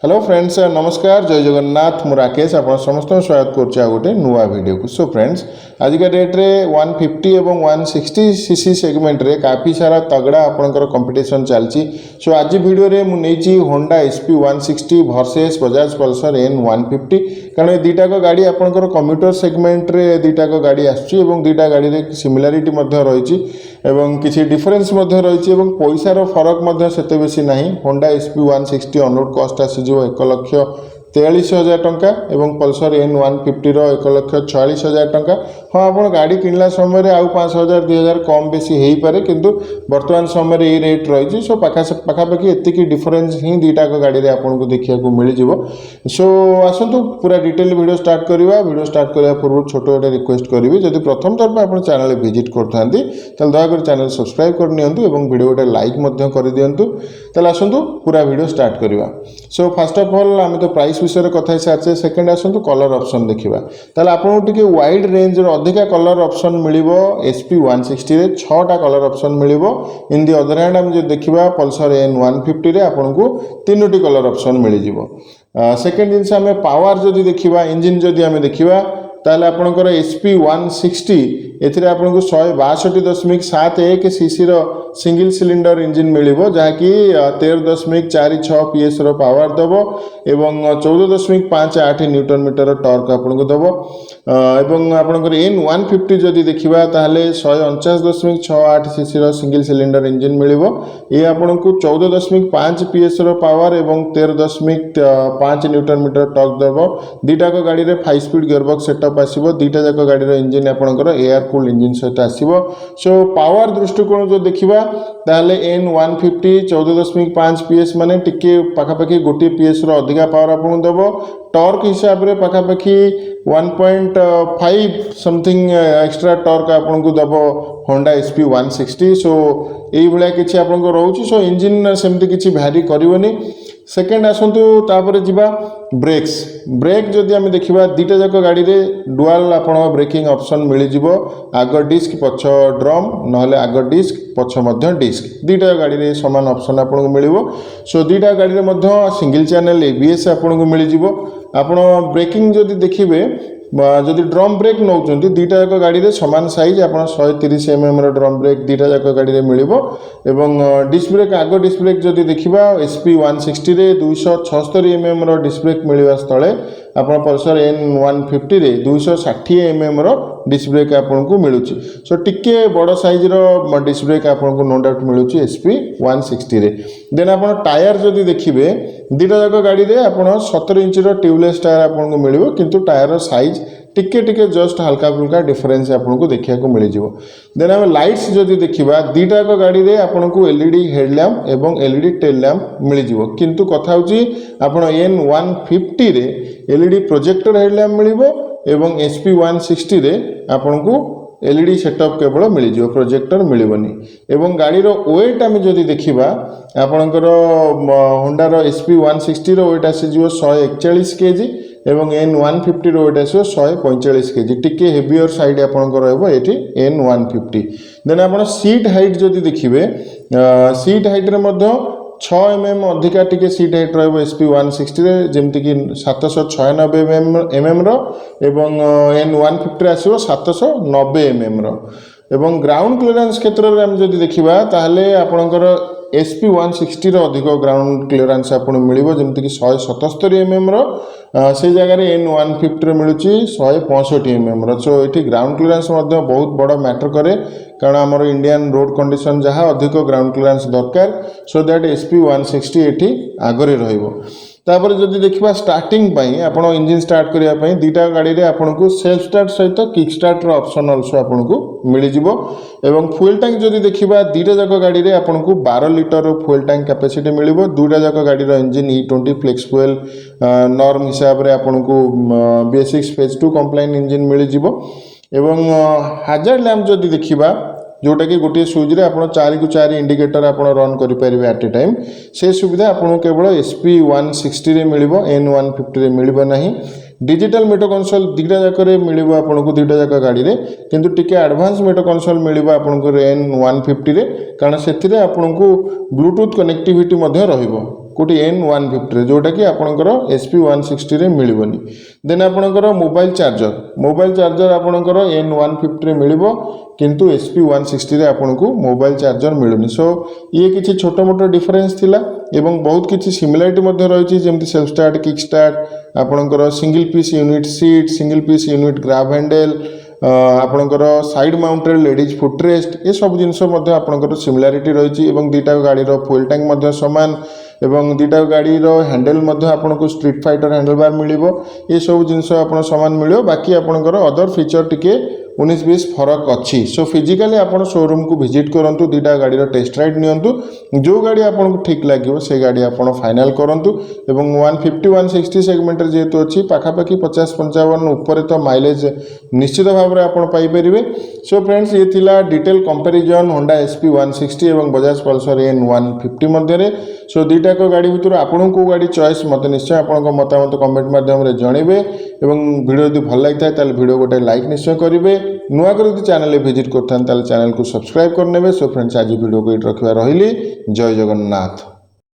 Hello friends नमस्कार जय जगन्नाथ मु राकेश आप समस्त स्वागत कर गोटे नुआ वीडियो को। सो फ्रेंड्स आज का डेट रे 150 एवं 160 सीसी सेगमेंट रे काफी सारा तगड़ा आपनकर कंपटीशन चलची। सो आज वीडियो रे मु नेची Honda SP 160 versus Bajaj Pulsar N 150 कारण दुईटा गाड़ी आपनकर कम्यूटर सेगमेंट रे दुईटा गाड़ी आछी एवं दुईटा गाड़ी रे सिमिलारिटी मध्य रहिछि एवं किछि डिफरेंस मध्य रहिछि एवं पैसार फरक मध्य सेते बेसी नाही। होंडा एसपी 160 ऑनरोड कॉस्ट आसी 1,43,000 टंका एवं पल्सर एन 150 1,46,000 टंका। हाँ आप गाड़ी किणला समय आउ 5,000 2,000 कम बेसी हो पारे किंतु वर्तमान समय ये रेट रही। सो पाखापाखि एतिकी डिफरेंस ही दुईटा गाड़ी आपको देखा मिल जाव। सो आसतु पूरा डिटेल वीडियो स्टार्ट करवा। वीडियो स्टार्ट करने पूर्व छोट गोटे रिक्वेस्ट करी जब प्रथम थर पर आप चैनल विजिट करते दयाकोरी चैनल सब्सक्राइब करनी और वीडियो गोटे लाइक कर दिंतु। आसतु पूरा वीडियो स्टार्ट करवा। सो फास्ट ऑफ ऑल आम तो प्राइस विषय कथा सारे। सेकेंड आसतु कलर ऑप्शन देखा आपको टी वाइड रेंज अधिका कलर ऑप्शन मिल एसपी 160 रे 6टा कलर ऑप्शन मिल। इन दि अदर हैंड आम जो देखा पल्सर एन 150 रे आपको 3टी कलर ऑप्शन मिल जाव। सेकेंड जिनस आम पावर जदि देखा इंजिन जदि आम देखा ताल आपणकर एसपी 160 एथिरे आपको 162.71 सीसी सिंगल सिलिंडर इंजिन मिल जहाँकि 13.46 PS पावर दब एवं 14.58 न्यूटन मीटर टर्क आपको दब। एवं आपणकर एन 150 जदि देखा ताल 149.68 सीसी सिंगल सिलिंडर इंजिन मिल। ये आपको 14.5 PS पावर एवं 13.5 न्यूटन मीटर टर्क दब। दुईटा गाड़ी में 5 स्पीड गियरबॉक्स सेटअप आसो। दुईटा जाक गाड़ी इंजिन आपंकर एयर कूल इंजिन सहित आसो। सो पावर दृष्टिकोण जो देखा ताल एन 150 14.5 PS माने टिके पाखापाखि गोटे PS अधिका पावर आपको दब। टर्क हिसाब से पाखापाखि 1.5 समथिंग एक्स्ट्रा टर्क आपको दब होंडा एसपी 160। सो यही भाया किसी आपको रोचे। सो इंजिन सेमती किसी भ्यारी करनी। सेकेंड आसतु तापर जीवा ब्रेक्स। ब्रेक जदि आम देखा दुईटा जाक गाड़ी में डुआल आप ब्रेकिंग ऑप्शन मिल जाव। आग डिस्क पछ ड्रम ना आग डिस्क पछ डिस्क दुईटा गाड़ी में सामान ऑप्शन आपको मिल। सो दुईटा गाड़ी में सिंगल चैनल ABS आपको मिल जाव। आप ब्रेकिंग जदि देखिए जदि ड्रम ब्रेक नौ दुईटा जाक गाड़ी में सामान साइज आप 130 mm ड्रम ब्रेक दुईटा जाक गाड़ी में मिल। डिस्क ब्रेक आग डिस्क ब्रेक जदि देखा एसपी 160 रे 276 mm डिस्क ब्रेक मिलवा स्थले आप पल्सर एन 150 रे 260 mm डिस्क ब्रेक आपको मिलूँ। सो टिके बड़ साइज डिस्क ब्रेक आपको नो डाउट मिलूँ एसपी 160 रे। देन आप टायर जदि देखिए दुईटा जाक गाड़ी में आप 17 इंच ट्यूबलेस टायर आपको मिल किंतु टायर साइज टिके टिके जस्ट हल्का फुल्का डिफरेंस आपको देखा मिल जाव। देन आम लाइट्स जदि देखा दुईटा गाड़ी में आपको LED हेडलैम्प एवं LED टेल लैम्प मिल जाव किंतु कथा होची एन 150 रे LED प्रोजेक्टर हेडलैम्प मिल एवं एसपी 160 रे आपको LED सेटअप केवल मिल जाव प्रोजेक्टर मिलबनी। एवं गाड़ी वेट आम जदि देखा आपणकर होंडार एसपी 160 वेट आसीज 141 kg एवं एन 150 वेट आस 145 kg टिके हेवियर साइड आपंकर ये एन 150। देन आप सीट हाइट जदि देखिए सीट हाइट रे 6 mm अधिका टिके सीट हाइट एसपी 160 जमीक 796 mm एवं एन 150 आसो 790 mm एवं ग्राउंड क्लियरेंस क्षेत्र में आम जदि देखा ताहले आपणकर एसपी 160 अधिक ग्राउंड क्लियरेंस आपको मिल जमीक 177 mm से जगह एन 150 मिलूँ 165 mm। सो ये ग्राउंड क्लियरेंस बहुत बड़ मैटर करे कारण आमर इंडियन रोड कंडीशन जहाँ अधिक ग्राउंड क्लियरेंस दरकार सो दैट एसपी 160 ये आगरे रहिबो। तापर जदि देखा स्टार्टिंग आप इंजिन स्टार्ट करने दुईटा गाड़ी में आपको सेल्फ स्टार्ट सहित किक स्टार्ट ऑप्शन अल्सो आपको मिल जाव। एवं फ्यूल टैंक जदि देखा दुईटा जाक गाड़ी में आपको 12 लीटर फ्यूल टैंक कैपेसिटी मिल। दुईटा जाक गाड़ी engine E20 flex fuel norm हिसाब से आपको BS6 फेज 2 कंप्लाइन इंजिन मिल जाव। एवं हाजर्ड लैम्प जदि देखा जोटा कि गोटे सुइच रे आप 4 को 4 इंडिकेटर आप रन करेंगे एट ए टाइम से सुविधा आपको केवल एसपी 160 रे मिल एन 150 रे मिल ना। डिजिटल मीटर कंसोल दुईटा जाक मिल आपको दुईटा जाक गाड़ी में किंतु टिके एडवांस मीटर कंसोल मिल आपको एन 150 रे कारण से आपको ब्लूटूथ कनेक्टिविटी रहिबो। कोटी N150 जोटा कि आपणकर SP160 मिलबनी। देन आपणकर मोबाइल चार्जर आपणकर N150 मिलिबो किंतु SP160 आपनको मोबाइल चार्जर मिलुनी। सो ये किसी छोट मोट डिफरेंस थिला एवं बहुत किसी सिमिलारिटी मध्ये रही जमी सेल्फ स्टार्ट किक स्टार्ट आपणकर single piece unit seat single piece unit grab handle आपणकर साइड माउंटेड लेडीज फुटरेस्ट ये सब जिनस आपणकर सिमिलारिटी रही दीटा गाड़ी फुएल टैंक सामान एवं दीटा गाड़ी हैंडल आपको स्ट्रीट फाइटर हैंडल बार मिल ये सब जिनस आप सामान मिल बाकी आपणकर अदर फीचर टिके 19-20 फरक अच्छी। सो फिजिकाली आपन शोरूम को विजिट करंतु दीटा गाड़ी टेस्ट राइड नियंतु जो गाड़ी आपन को ठीक लगे से गाड़ी आपन फाइनल करंतु एवं 150-160 सेगमेंट जेहेतु अच्छी पाखापाखि 50-55 ऊपर तो माइलेज निश्चित भाव में आपन पाई परिबे। सो फ्रेंड्स ये थिला डिटेल कंपैरिजन होंडा SP160 एवं बजाज पल्सर N150 मध्य। सो दीटा को गाड़ी भितर आपन को गाड़ी चॉइस मत निश्चय आपन मतामत कमेंट माध्यम रे जणिबे एवं वीडियो यदि भल लगी था वीडियो गोटे लाइक निश्चय करेंगे। नुआ कर चैनल विजिट करते चैनल को सब्सक्राइब करने। सो फ्रेंड्स आज वीडियो को ये रखा रही। जय जगन्नाथ।